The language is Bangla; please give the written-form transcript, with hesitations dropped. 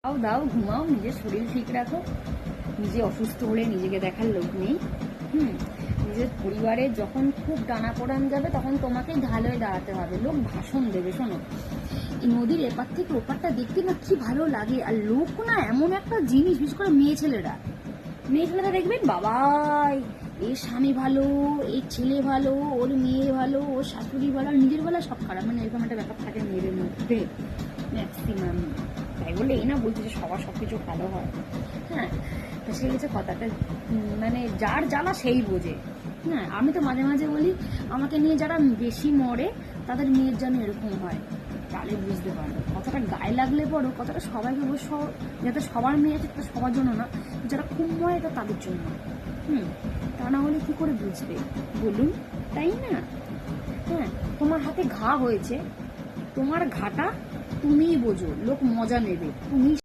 দাও দাও ঘুমাও, নিজের শরীর ঠিক রাখো। নিজে অসুস্থ হলে নিজেকে দেখার লোক নেই। নিজের পরিবারে যখন খুব টানাপোড়ান যাবে তখন তোমাকেই ঢাল হয়ে দাঁড়াতে হবে। লোক ভাষণ দেবে। শোনো, এই নদীর এপার থেকে ওপারটা দেখতে না কি ভালো লাগে। আর লোক না এমন একটা জিনিস, বিশেষ করে মেয়ে ছেলেরা দেখবেন বাবাই এর স্বামী ভালো, এর ছেলে ভালো, ওর মেয়ে ভালো, ওর শাশুড়ি ভালো, আর নিজের বেলা সব খারাপ। মানে এরকম একটা ব্যাপার থাকে মেয়েদের মধ্যে ম্যাক্সিমাম। তাই বলে এই না বলছি যে সবার সবকিছু ভালো হয়। হ্যাঁ, তো সেই হচ্ছে কথাটা। মানে যার জ্বালা সেই বোঝে। হ্যাঁ, আমি তো মাঝে মাঝে বলি আমাকে নিয়ে যারা বেশি মরে তাদের মেয়ের যেন এরকম হয়, তাহলে বুঝতে পারবে। কথাটা গায়ে লাগলে পরও কথাটা সবাইকে অবশ্য, যাতে সবার মেয়ে আছে সেটা সবার জন্য না, যারা খুব মরে এটা তাদের জন্য। তা না হলে কি করে বুঝবে বলুন, তাই না? হ্যাঁ, তোমার হাতে ঘা হয়েছে, তোমার ঘাটা তুমিই বোঝো, লোক মজা নেবে, তুমি